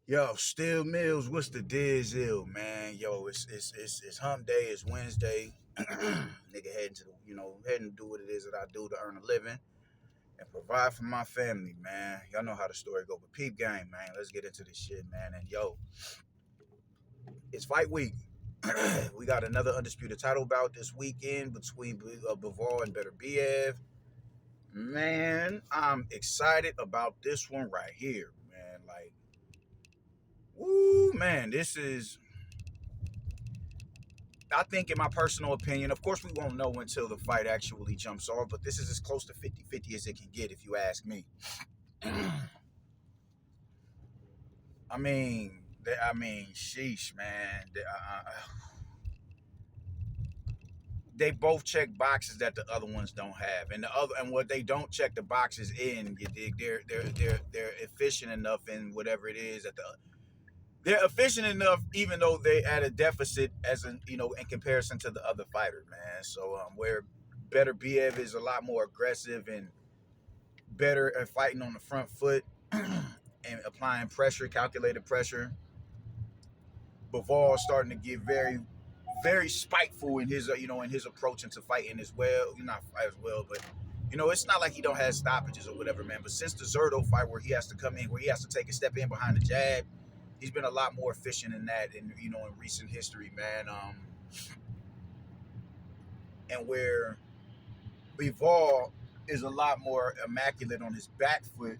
Yo, Still Mills, what's the dizzle, man? Yo, it's hump day, it's Wednesday. Nigga heading to the, heading to do what it is that I do to earn a living and provide for my family, man. Y'all know how the story go, but peep game, man. Let's get into this shit, man. And yo, it's fight week. We got another undisputed title bout this weekend between Bivol and Beterbiev. Man, I'm excited about this one right here, man. Like, woo, man, this is I think, in my personal opinion, of course, we won't know until the fight actually jumps off, but this is as close to 50-50 as it can get, if you ask me. Sheesh, man. They both check boxes that the other ones don't have, and what they don't check the boxes in, you dig? They're efficient enough in whatever it is that they're efficient enough, even though they at a deficit in comparison to the other fighter, man. So where Better Biev is a lot more aggressive and better at fighting on the front foot and applying pressure, calculated pressure. Bivol starting to get very, very spiteful in his in his approach into fighting as well. Not fight as well, but it's not like he don't have stoppages or whatever, man. But since the Zerto fight, where he has to come in, where he has to take a step in behind the jab, he's been a lot more efficient in that, in recent history, man. And where Bivol is a lot more immaculate on his back foot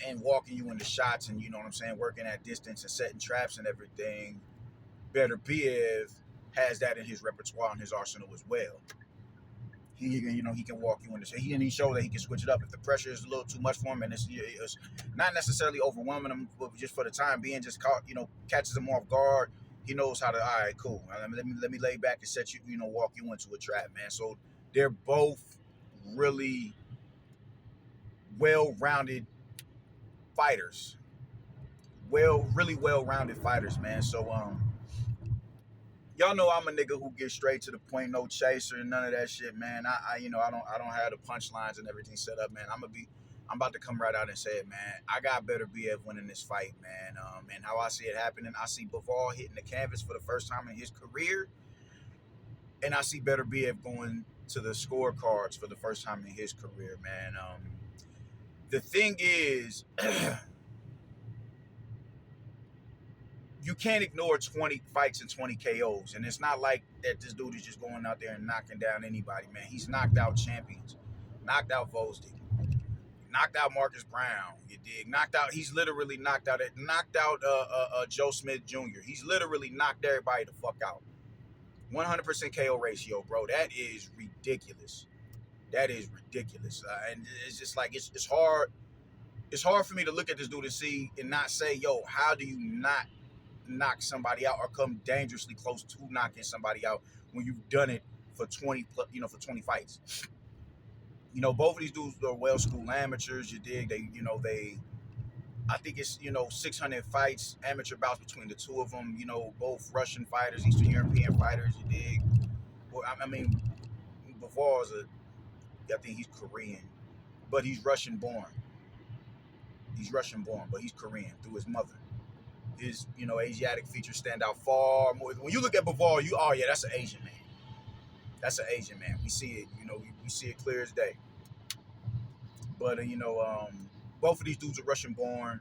and walking you into shots, and what I'm saying, working at distance and setting traps and everything. Beterbiev has that in his repertoire and his arsenal as well. He can walk you into. He showed that he can switch it up if the pressure is a little too much for him, and it's not necessarily overwhelming him, but just for the time being, just catches him off guard. He knows how to. All right, cool. Let me lay back and set you. Walk you into a trap, man. So they're both really well-rounded fighters. Really well-rounded fighters, man. So y'all know I'm a nigga who gets straight to the point, no chaser and none of that shit, man. I don't have the punchlines and everything set up, man. I'm about to come right out and say it, man. I got Beterbiev winning this fight, man. And how I see it happening, I see Bivol hitting the canvas for the first time in his career, and I see Beterbiev going to the scorecards for the first time in his career, man. The thing is, you can't ignore 20 fights and 20 KOs. And it's not like that this dude is just going out there and knocking down anybody, man. He's knocked out champions, knocked out Vosdick, knocked out Marcus Brown. You dig? He's literally knocked out Joe Smith Jr. He's literally knocked everybody the fuck out. 100% KO ratio, bro. That is ridiculous. That is ridiculous. And it's just like, it's hard. It's hard for me to look at this dude and see and not say, yo, how do you not knock somebody out or come dangerously close to knocking somebody out when you've done it for 20 for 20 fights? Both of these dudes are well-schooled amateurs. You dig? They I think it's 600 fights, amateur bouts between the two of them. Both Russian fighters, Eastern European fighters. You dig? Well, I mean, Bivol I think he's Korean, but he's Russian born. He's Russian born, but he's Korean through his mother. His Asiatic features stand out far more. When you look at Bivol, yeah, that's an Asian man. That's an Asian man. We see it. We see it clear as day. But both of these dudes are Russian born,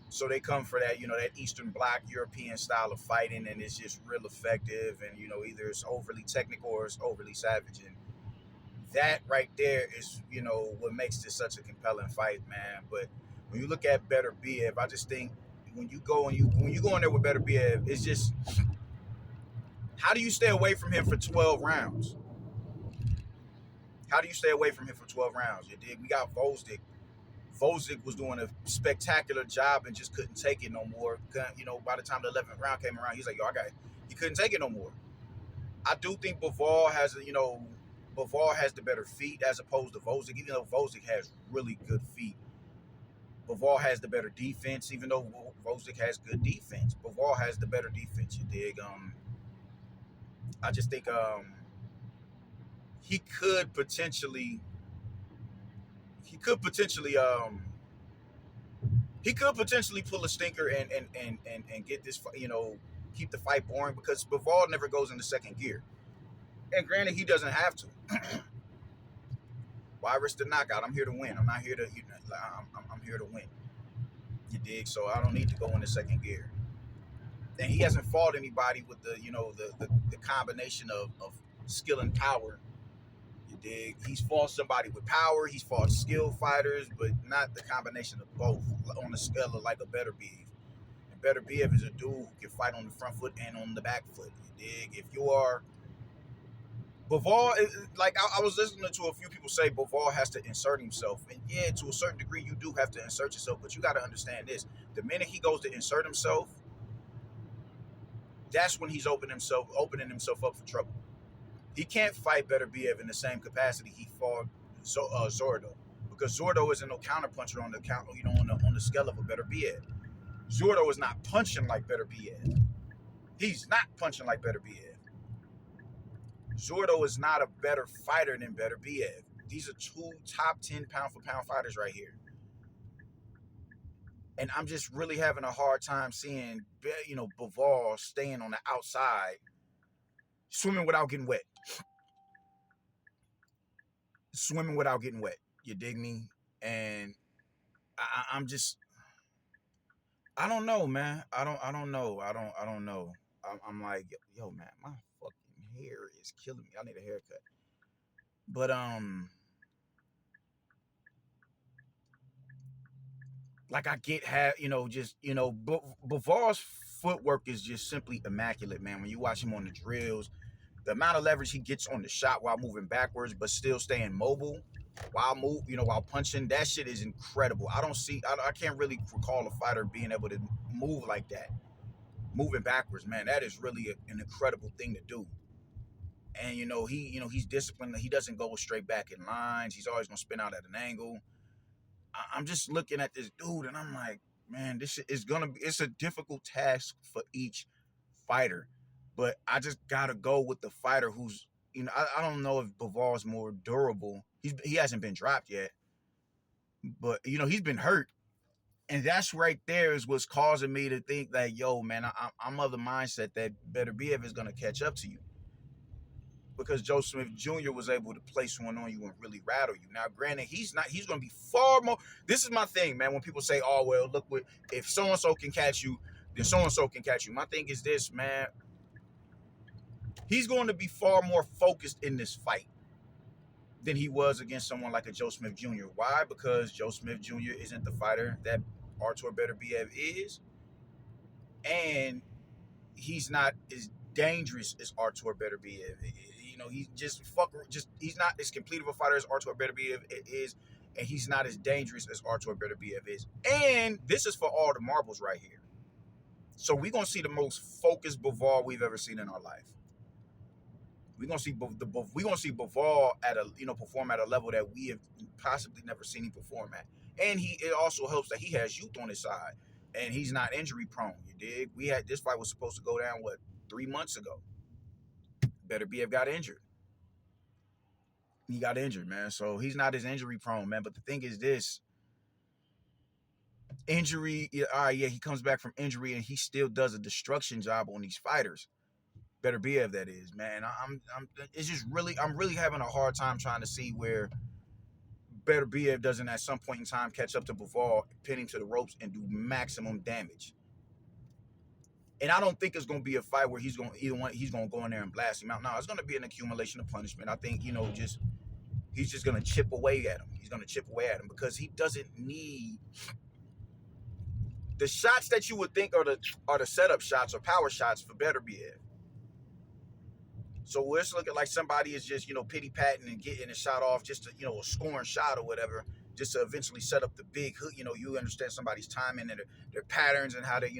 so they come for that that Eastern Bloc European style of fighting, and it's just real effective. And either it's overly technical or it's overly savage, and that right there is what makes this such a compelling fight, man. But when you look at Beterbiev, I just think when you go in there with Beterbiev, it's just, how do you stay away from him for 12 rounds? How do you stay away from him for 12 rounds? You dig? We got Vosdick. Vosdick was doing a spectacular job and just couldn't take it no more. By the time the 11th round came around, he's like, yo, I got it. He couldn't take it no more. I do think Bivol has the better feet as opposed to Vosdick, even though Vosdick has really good feet. Bivol has the better defense, even though Vosdick has good defense. Bivol has the better defense, you dig? I just think he could potentially He could potentially pull a stinker and get this, keep the fight boring because Bivol never goes into second gear. And granted, he doesn't have to. Why risk the knockout? I'm here to win. I'm not here to, I'm here to win. You dig? So I don't need to go into second gear. And he hasn't fought anybody with the combination of skill and power. You dig? He's fought somebody with power. He's fought skilled fighters, but not the combination of both on the scale of like a Beterbiev. And Beterbiev is a dude who can fight on the front foot and on the back foot. You dig? If you are Bivol, like I was listening to a few people say Bivol has to insert himself. And yeah, to a certain degree, you do have to insert yourself, but you got to understand this. The minute he goes to insert himself, that's when he's opening himself up for trouble. He can't fight Beterbiev in the same capacity he fought Zordo, because Zordo isn't no counterpuncher on the on the scale of a Beterbiev. Zordo is not punching like Beterbiev. He's not punching like Beterbiev. Zordo is not a better fighter than Beterbiev. These are two top 10 pound for pound fighters right here. And I'm just really having a hard time seeing, Bivol staying on the outside, swimming without getting wet. Swimming without getting wet. You dig me? And I'm just, I don't know, man. I don't know. I don't know. I'm like, yo, man, my fucking hair is killing me. I need a haircut. But like I get Bivol's footwork is just simply immaculate, man. When you watch him on the drills, the amount of leverage he gets on the shot while moving backwards, but still staying mobile while punching, that shit is incredible. I can't really recall a fighter being able to move like that, moving backwards, man. That is really an incredible thing to do. And he's disciplined. He doesn't go straight back in lines. He's always gonna spin out at an angle. I'm just looking at this dude, and I'm like, man, this is it's a difficult task for each fighter. But I just gotta go with the fighter who's, I don't know if Bivol's more durable. He hasn't been dropped yet, but he's been hurt, and that's right there is what's causing me to think that, yo, man, I'm of the mindset that Beterbiev is gonna catch up to you, because Joe Smith Jr. was able to place one on you and really rattle you. Now, granted, he's going to be far more. This is my thing, man. When people say, "Oh, well, look, if so and so can catch you, then so and so can catch you." My thing is this, man. He's going to be far more focused in this fight than he was against someone like a Joe Smith Jr. Why? Because Joe Smith Jr. isn't the fighter that Artur Beterbiev is, and he's not as dangerous as Artur Beterbiev. He's not as complete of a fighter as Artur Beterbiev is, and he's not as dangerous as Artur Beterbiev is. And this is for all the marbles right here. So we're gonna see the most focused Bivol we've ever seen in our life. We're gonna see Bivol at perform at a level that we have possibly never seen him perform at. And it also helps that he has youth on his side, and he's not injury prone. You dig? This fight was supposed to go down 3 months ago. Beterbiev got injured. He got injured, man. So he's not as injury prone, man. But the thing is this. Injury, all right, yeah, he comes back from injury and he still does a destruction job on these fighters. Beterbiev, that is, man. I'm really having a hard time trying to see where Beterbiev doesn't at some point in time catch up to Bivol, pin him to the ropes, and do maximum damage. And I don't think it's going to be a fight where he's going to go in there and blast him out. No, it's going to be an accumulation of punishment. I think, he's just going to chip away at him. He's going to chip away at him because he doesn't need the shots that you would think are the setup shots or power shots for Beterbiev. So let's look at like somebody is just, pity patting and getting a shot off, just to, a scoring shot or whatever, just to eventually set up the big hook. You understand somebody's timing and their patterns and how they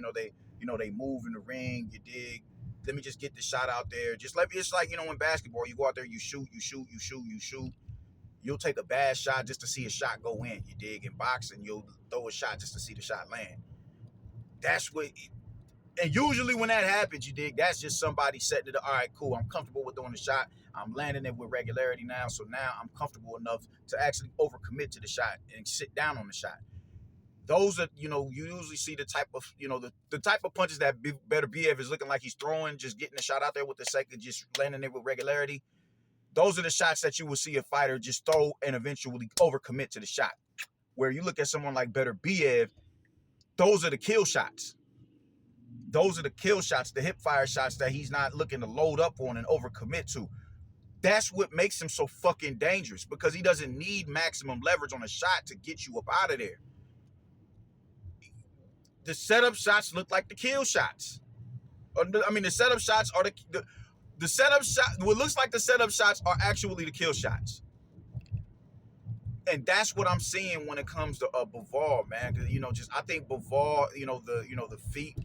move in the ring. You dig? Let me just get the shot out there. It's like, in basketball, you go out there, you shoot. You'll take a bad shot just to see a shot go in. You dig? In boxing, you'll throw a shot just to see the shot land. And usually when that happens, you dig, that's just somebody setting it up. All right, cool. I'm comfortable with doing the shot. I'm landing it with regularity now. So now I'm comfortable enough to actually overcommit to the shot and sit down on the shot. Those are, you usually see the type of, the type of punches that Beterbiev is looking like he's throwing, just getting the shot out there with the second, just landing it with regularity. Those are the shots that you will see a fighter just throw and eventually overcommit to the shot. Where you look at someone like Beterbiev, those are the kill shots. Those are the kill shots, the hip fire shots that he's not looking to load up on and overcommit to. That's what makes him so fucking dangerous, because he doesn't need maximum leverage on a shot to get you up out of there. The setup shots look like the kill shots. The setup shots are the setup shot. What looks like the setup shots are actually the kill shots. And that's what I'm seeing when it comes to Bivol, man. Because I think Bivol, the feet,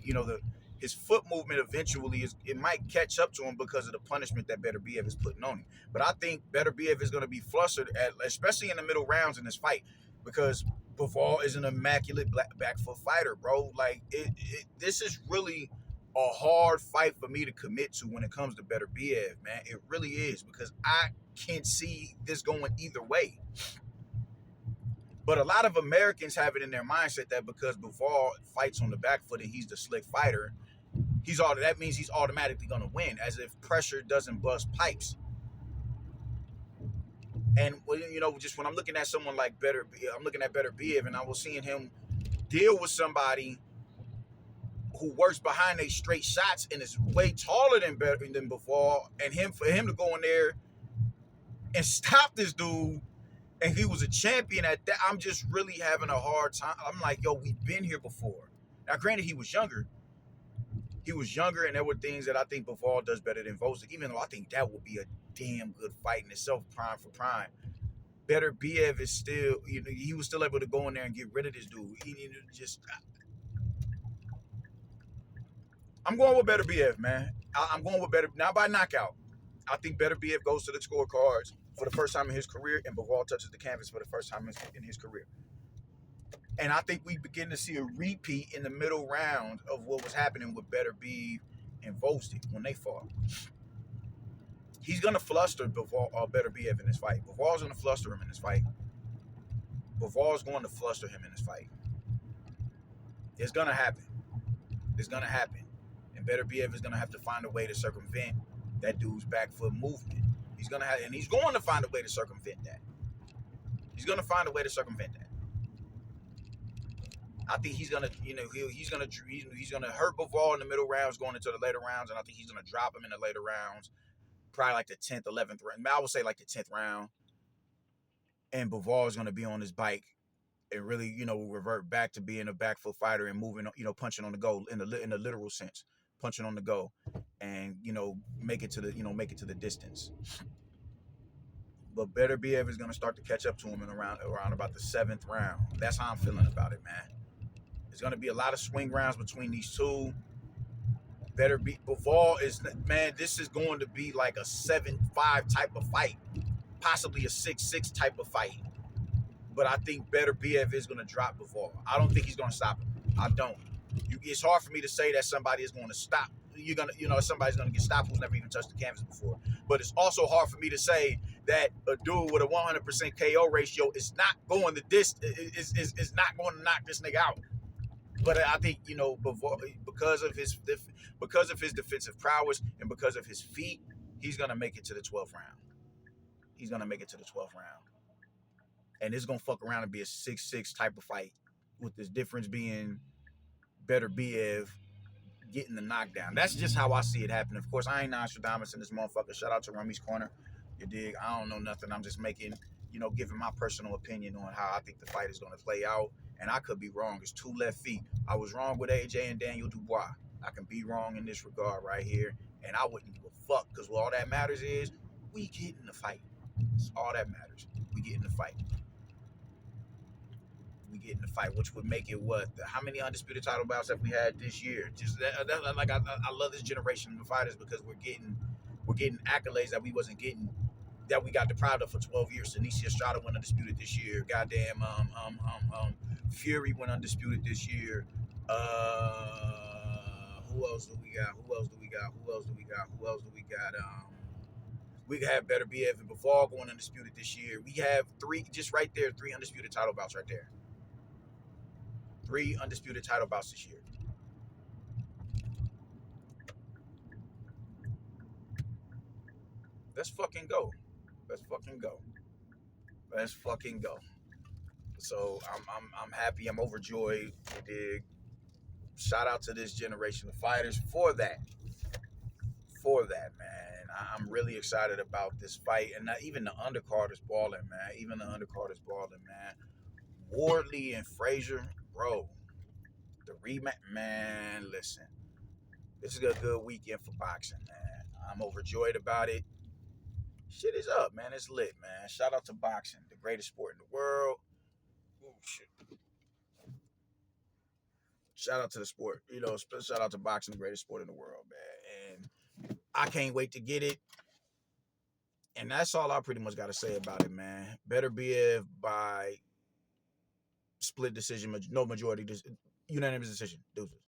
his foot movement eventually it might catch up to him because of the punishment that Beterbiev is putting on him. But I think Beterbiev is going to be flustered especially in the middle rounds in this fight, because Bivol is an immaculate back foot fighter, bro. Like this is really a hard fight for me to commit to when it comes to Beterbiev, man. It really is, because I can't see this going either way. But a lot of Americans have it in their mindset that because Bivol fights on the back foot and he's the slick fighter, that means he's automatically going to win, as if pressure doesn't bust pipes. And just when I'm looking at someone like I'm looking at Beterbiev, and I was seeing him deal with somebody who works behind a straight shots and is way taller than Bivol, and for him to go in there and stop this dude. And he was a champion at that. I'm just really having a hard time. I'm like, yo, we've been here before. Now, granted, he was younger. And there were things that I think Bivol does better than Vosik, even though I think that would be a damn good fight in itself, prime for prime. Beterbiev is still, he was still able to go in there and get rid of this dude. I'm going with Beterbiev, man. I'm going with Beterbiev, not by knockout. I think Beterbiev goes to the scorecards for the first time in his career, and Bivol touches the canvas for the first time in his career. And I think we begin to see a repeat in the middle round of what was happening with Beterbiev and Vosik when they fought. He's going to fluster Beterbiev in this fight. Bivol's going to fluster him in this fight. Bivol's going to fluster him in this fight. It's going to happen. It's going to happen. And Beterbiev is going to have to find a way to circumvent that dude's back foot movement. He's going to find a way to circumvent that. He's going to find a way to circumvent that. I think he's going to, he's going to hurt Bivol in the middle rounds going into the later rounds, and I think he's going to drop him in the later rounds, probably like the 10th, 11th round. I would say like the 10th round. And Bivol is going to be on his bike and really, revert back to being a back foot fighter and moving, punching on the go in the literal sense, punching on the go, and make it to the distance. But Beterbiev is going to start to catch up to him in around about the 7th round. That's how I'm feeling about it, man. There's going to be a lot of swing rounds between these two. Bivol is, man, this is going to be like a 7-5 type of fight, possibly a 6-6 type of fight. But I think Beterbiev is going to drop Bivol. I don't think he's going to stop him. I don't. It's hard for me to say that somebody is going to stop. Somebody's going to get stopped who's never even touched the canvas before. But it's also hard for me to say that a dude with a 100% KO ratio is not going to is not going to knock this nigga out. But I think Bivol, because of his defensive prowess and because of his feet, he's going to make it to the 12th round. He's going to make it to the 12th round. And it's going to fuck around and be a 6-6 type of fight, with this difference being Beterbiev getting the knockdown. That's just how I see it happening. Of course, I ain't Nostradamus in this motherfucker. Shout out to Rummy's Corner. You dig? I don't know nothing. I'm just making, giving my personal opinion on how I think the fight is going to play out. And I could be wrong. It's 2 left feet. I was wrong with AJ and Daniel Dubois. I can be wrong in this regard right here. And I wouldn't give a fuck, because all that matters is we get in the fight. That's all that matters. We get in the fight. Which would make it what? How many undisputed title bouts have we had this year? Just I love this generation of fighters, because we're getting accolades that we wasn't getting, that we got deprived of for 12 years. Sinisa Estrada went undisputed this year. Goddamn, Fury went undisputed this year. Who else do we got? We have Beterbiev and Bivol going undisputed this year. We have 3 undisputed title bouts right there. 3 undisputed title bouts this year. Let's fucking go. Let's fucking go. Let's fucking go. So I'm happy. I'm overjoyed. You dig? Shout out to this generation of fighters for that. For that, man. I'm really excited about this fight, and even the undercard is balling, man. Even the undercard is balling, man. Wardley and Frazier, bro. The rematch, man. Listen, this is a good weekend for boxing, man. I'm overjoyed about it. Shit is up, man. It's lit, man. Shout out to boxing, the greatest sport in the world. Ooh, shit. Shout out to the sport. Shout out to boxing, the greatest sport in the world, man. And I can't wait to get it. And that's all I pretty much got to say about it, man. Beterbiev by split decision, no majority, unanimous decision. Deuces.